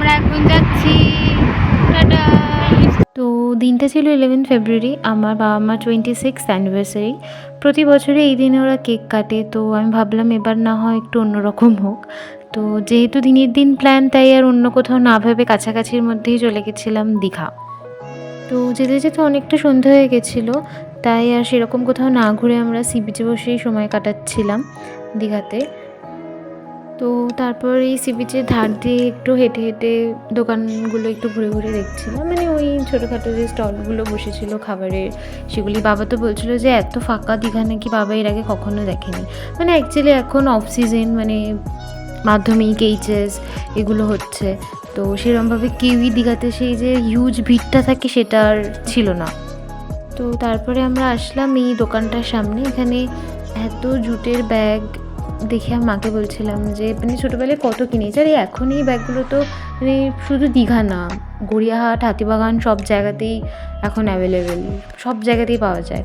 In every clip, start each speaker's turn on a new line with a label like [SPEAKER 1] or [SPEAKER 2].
[SPEAKER 1] আমরা এখন যাচ্ছি। টাটা।
[SPEAKER 2] তো দিনটা ছিল 11 ফেব্রুয়ারি, আমার বাবা মা 26th অ্যানিভার্সারি। প্রতি বছরই এই দিনে ওরা কেক কাটে, তো আমি ভাবলাম এবার না হয় একটু অন্যরকম হোক। তো যেহেতু দিনের দিন প্ল্যান, তাই আর অন্য কোথাও না ভেবে কাছাকাছির মধ্যেই চলে গেছিলাম দীঘা। তো যেতে যেতে অনেকটা সন্ধে হয়ে গেছিলো, তাই আর সেরকম কোথাও না ঘুরে আমরা সি বিচে বসেই সময় কাটাচ্ছিলাম দীঘাতে। তো তারপর এই সি বিচের ধার দিয়ে একটু হেঁটে হেঁটে দোকানগুলো একটু ঘুরে ঘুরে দেখছিলাম, মানে ওই ছোটোখাটো যে স্টলগুলো বসেছিল খাবারের, সেগুলি। বাবা তো বলছিল যে এত ফাঁকা দীঘা নাকি বাবা এর আগে কখনো দেখেনি। মানে অ্যাকচুয়ালি এখন অফ সিজন, মানে মাধ্যমিক এইচএস এগুলো হচ্ছে, তো সেরকমভাবে কেউই দীঘাতে সেই যে হিউজ ভিড়টা থাকে সেটা আর ছিল না। তো তারপরে আমরা আসলাম এই দোকানটার সামনে। এখানে এত জুটের ব্যাগ দেখে আমি মাকে বলছিলাম যে মানে ছোটোবেলায় কত কিনেছি, আর এখন এই ব্যাগগুলো তো মানে শুধু দীঘা না, গড়িয়াহাট, হাতিবাগান সব জায়গাতেই এখন অ্যাভেলেবেল, সব জায়গাতেই পাওয়া যায়।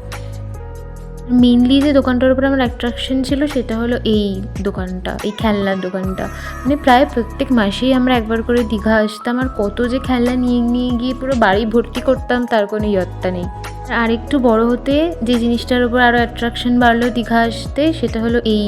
[SPEAKER 2] মেনলি যে দোকানটার উপরে আমার অ্যাট্রাকশন ছিল সেটা হলো এই দোকানটা, এই খেলনার দোকানটা। মানে প্রায় প্রত্যেক মাসেই আমরা একবার করে দীঘা আসতাম, আর কত যে খেলনা নিয়ে নিয়ে গিয়ে পুরো বাড়ি ভর্তি করতাম তার কোনো ইয়ত্তা নেই। আর একটু বড় হতে যে জিনিসটার উপর আরও অ্যাট্রাকশন বাড়লো দীঘা আসতে, সেটা হলো এই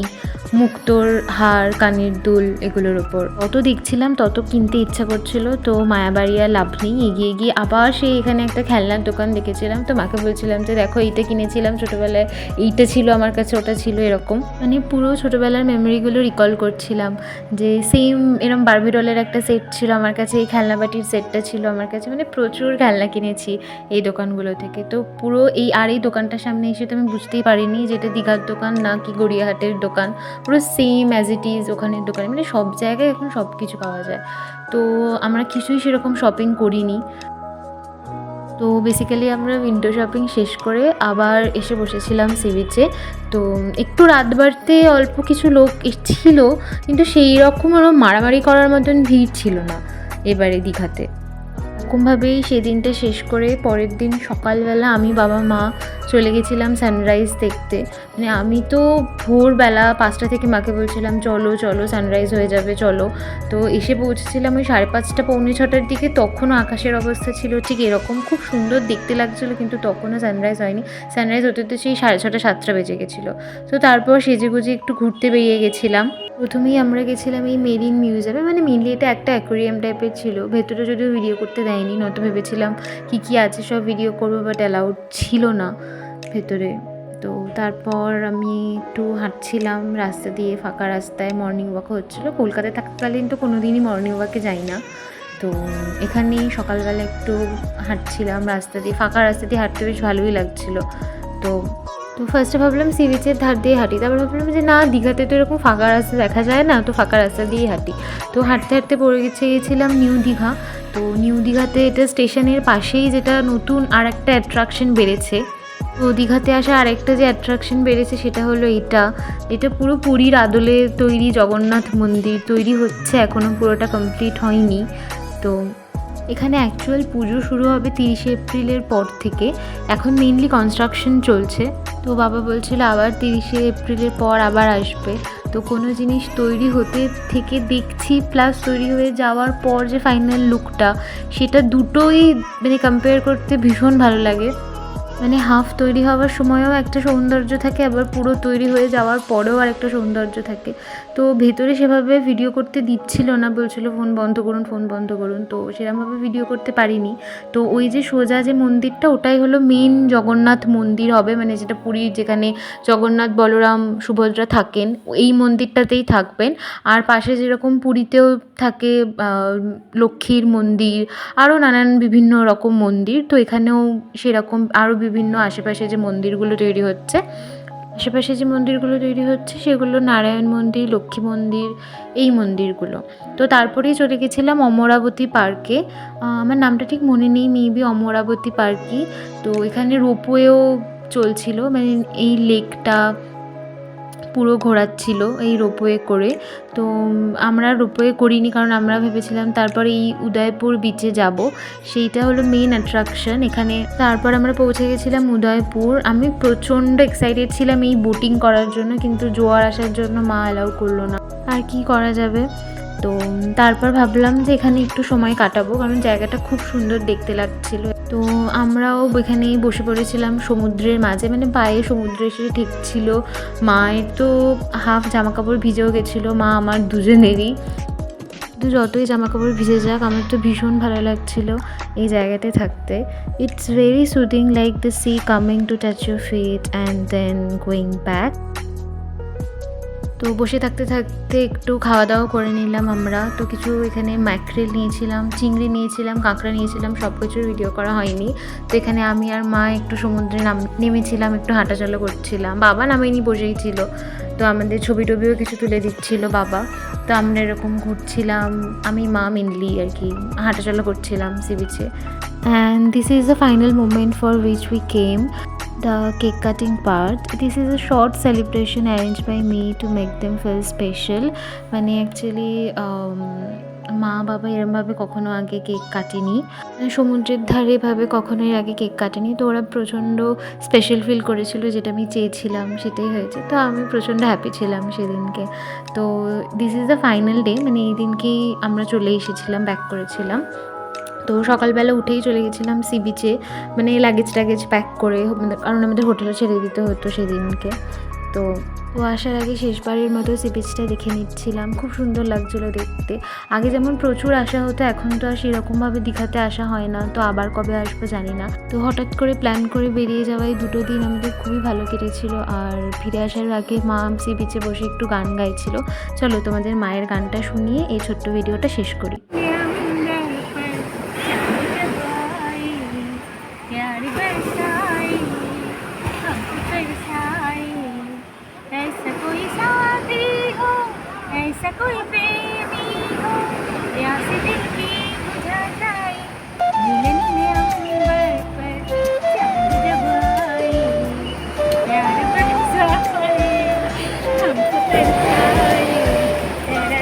[SPEAKER 2] মুক্তোর হার, কানের দুল, এগুলোর ওপর তত দেখছিলাম তত কিনতে ইচ্ছা করছিল। তো মায়াবাড়ি আর লাভ নেই, এগিয়ে গিয়ে আবার সেই এখানে একটা খেলনার দোকান দেখেছিলাম। তো মাকে বলছিলাম যে দেখো এইটা কিনেছিলাম ছোটোবেলায়, এইটা ছিল আমার কাছে, ওটা ছিল, এরকম মানে পুরো ছোটোবেলার মেমোরিগুলো রিকল করছিলাম। যে সেম এরম বারবি ডলের একটা সেট ছিল আমার কাছে, এই খেলনা বাটির সেটটা ছিল আমার কাছে, মানে প্রচুর খেলনা কিনেছি এই দোকানগুলো থেকে। তো পুরো এই দোকানটার সামনে এসে তো আমি বুঝতেই পারিনি যে এটা দীঘার দোকান না কি গড়িয়াহাটের দোকান। পুরো সেম অ্যাজ ইট ইজ ওখানের দোকানে, মানে সব জায়গায় এখন সব কিছু পাওয়া যায়। তো আমরা কিছুই সেরকম শপিং করিনি। তো বেসিক্যালি আমরা উইন্ডো শপিং শেষ করে আবার এসে বসেছিলাম সি বিচে। তো একটু রাত বাড়তে অল্প কিছু লোক ছিল, কিন্তু সেই রকম আরও মারামারি করার মতন ভিড় ছিল না এবারে দীঘাতে। এরকমভাবেই সেদিনটা শেষ করে পরের দিন সকালবেলা আমি, বাবা, মা চলে গেছিলাম সানরাইজ দেখতে। মানে আমি তো ভোরবেলা 5টা থেকে মাকে বলছিলাম চলো চলো সানরাইজ হয়ে যাবে চলো। তো এসে পৌঁছেছিলাম ওই 5:30 পৌনে 6টার দিকে। তখনও আকাশের অবস্থা ছিল ঠিক এরকম, খুব সুন্দর দেখতে লাগছিলো, কিন্তু তখনও সানরাইজ হয়নি। সানরাইজ হতে তো সেই 6:30 7টা বেজে গেছিলো। তো তারপর সেজেগুজে একটু ঘুরতে বেরিয়ে গেছিলাম। প্রথমেই আমরা গেছিলাম এই মেরিন মিউজিয়ামে, মানে মেনলি এটা একটা অ্যাকোয়ারিয়াম টাইপের ছিল। ভেতরে যদিও ভিডিও করতে দেয়নি, নয়তো ভেবেছিলাম কী আছে সব ভিডিও করবো, বাট অ্যালাউড ছিল না ভেতরে। তো তারপর আমি একটু হাঁটছিলাম রাস্তা দিয়ে, ফাঁকা রাস্তায়, মর্নিং ওয়াক হচ্ছিলো। কলকাতায় থাকাকালীন তো কোনো দিনই মর্নিং ওয়াকে যাই না, তো এখানেই সকালবেলা একটু হাঁটছিলাম রাস্তা দিয়ে, ফাঁকা রাস্তা দিয়ে হাঁটতে বেশ ভালোই লাগছিলো। তো ফার্স্টে ভাবলাম সি বিচের ধার দিয়ে হাঁটি, তারপর ভাবলাম যে না, দীঘাতে তো এরকম ফাঁকা রাস্তা দেখা যায় না, তো ফাঁকা রাস্তা দিয়েই হাঁটি। তো হাঁটতে হাঁটতে গেছিলাম নিউ দীঘা। তো নিউ দীঘাতে এটা স্টেশনের পাশেই, যেটা নতুন আর একটা অ্যাট্রাকশন বেড়েছে। তো দীঘাতে আসা আরেকটা যে অ্যাট্রাকশন বেড়েছে সেটা হলো এটা পুরো পুরীর আদলে তৈরি জগন্নাথ মন্দির তৈরি হচ্ছে, এখনও পুরোটা কমপ্লিট হয়নি। তো এখানে অ্যাকচুয়াল পুজো শুরু হবে 30 এপ্রিলের পর থেকে, এখন মেইনলি কনস্ট্রাকশন চলছে। তো বাবা বলছিল আবার 30 এপ্রিলের পর আবার আসবে। তো কোনো জিনিস তৈরি হতে থেকে দেখছি, প্লাস তৈরি হয়ে যাওয়ার পর যে ফাইনাল লুকটা, সেটা দুটোই মানে কম্পেয়ার করতে ভীষণ ভালো লাগে। মানে হাফ তৈরি হওয়ার সময়ও একটা সৌন্দর্য থাকে, আবার পুরো তৈরি হয়ে যাওয়ার পরেও আর একটা সৌন্দর্য থাকে। তো ভেতরে সেভাবে ভিডিও করতে দিচ্ছিল না, বলছিল ফোন বন্ধ করুন, ফোন বন্ধ করুন। তো সেরকমভাবে ভিডিও করতে পারিনি। তো ওই যে সোজা যে মন্দিরটা, ওটাই হলো মেন জগন্নাথ মন্দির হবে, মানে যেটা পুরীর, যেখানে জগন্নাথ, বলরাম, সুভদ্রা থাকেন, এই মন্দিরটাতেই থাকবেন। আর পাশে যেরকম পুরীতেও থাকে লক্ষ্মীর মন্দির, আরও নানান বিভিন্ন রকম মন্দির, তো এখানেও সেরকম আরও বিভিন্ন আশেপাশে যে মন্দিরগুলো তৈরি হচ্ছে সেগুলো নারায়ণ মন্দির, লক্ষ্মী মন্দির, এই মন্দিরগুলো। তো তারপরেই চলে গেছিলাম অমরাবতী পার্কে। আমার নামটা ঠিক মনে নেই, মেবি অমরাবতী পার্কই। তো এখানে রোপওয়েও চলছিল, মানে এই লেকটা পুরো ঘোরাচ্ছিল এই রোপওয়ে করে। তো আমরা রোপওয়ে করিনি, কারণ আমরা ভেবেছিলাম তারপরে এই উদয়পুর বিচে যাব, সেইটা হলো মেন অ্যাট্রাকশন এখানে। তারপর আমরা পৌঁছে গেছিলাম উদয়পুর। আমি প্রচণ্ড এক্সাইটেড ছিলাম এই বোটিং করার জন্য, কিন্তু জোয়ার আসার জন্য মা অ্যালাউ করলো না, আর কি করা যাবে। তো তারপর ভাবলাম যে এখানে একটু সময় কাটাবো, কারণ জায়গাটা খুব সুন্দর দেখতে লাগছিল। তো আমরাও এখানেই বসে পড়েছিলাম সমুদ্রের মাঝে, মানে পায়ে সমুদ্র এসে ঠেকছিল। মায়ের তো হাফ জামাকাপড় ভিজেও গেছিলো, মা আমার দুজনেরই। তো যতই জামাকাপড় ভিজে যাক, আমার তো ভীষণ ভালো লাগছিল এই জায়গাতে থাকতে। It's very soothing, like the sea coming to touch your feet and then going back. তো বসে থাকতে থাকতে একটু খাওয়া দাওয়া করে নিলাম আমরা। তো কিছু এখানে ম্যাকরেল নিয়েছিলাম, চিংড়ি নিয়েছিলাম, কাঁকড়া নিয়েছিলাম, সব কিছুর ভিডিও করা হয়নি। তো এখানে আমি আর মা একটু সমুদ্রে নেমেছিলাম, একটু হাঁটাচলা করছিলাম। বাবা নামেনি, বসেই ছিল। তো আমাদের ছবি টবিও কিছু তুলে দিচ্ছিল বাবা। তো আমরা এরকম ঘুরছিলাম, আমি মা মেনলি আর কি, হাঁটাচলা করছিলাম সি বিচে। And this is the final moment for which we came, the cake cutting part. This is a short celebration arranged by me to make them feel special. মানে অ্যাকচুয়ালি মা বাবা এরমভাবে কখনো আগে কেক কাটেনি, সমুদ্রের ধারে এভাবে কখনোই আগে কেক কাটেনি। তো ওরা প্রচণ্ড স্পেশাল ফিল করেছিল, যেটা আমি চেয়েছিলাম সেটাই হয়েছে। তো আমি প্রচণ্ড হ্যাপি ছিলাম সেদিনকে। তো this is the final day, মানে এই দিনকেই আমরা চলে এসেছিলাম, ব্যাক করেছিলাম। তো সকালবেলা উঠেই চলে গেছিলাম সি বিচে, মানে লাগেজ প্যাক করে, কারণ আমাদের হোটেলে ছেড়ে দিতে হতো সেদিনকে। তো আসার আগে শেষবারের মতো সি বিচটা দেখে নিচ্ছিলাম, খুব সুন্দর লাগছিলো দেখতে। আগে যেমন প্রচুর আসা হতো, এখন তো আর সেরকমভাবে দীঘাতে আসা হয় না। তো আবার কবে আসবো জানি না। তো হঠাৎ করে প্ল্যান করে বেরিয়ে যাওয়ায় 2 দিন আমাদের খুবই ভালো কেটেছিল। আর ফিরে আসার আগে মা সি বিচে বসে একটু গান গাইছিল। চলো তোমাদের মায়ের গানটা শুনিয়ে এই ছোট্ট ভিডিওটা শেষ করি।
[SPEAKER 1] प्यार बरसाए हमको तरसाए, ऐसा कोई साथी हो, ऐसा कोई प्रेमी हो, प्यास दिल की बुझा जाए, नीले नीले अंबर पर चांद जब आए, प्यार बरसाए हमको तरसाए, तेरा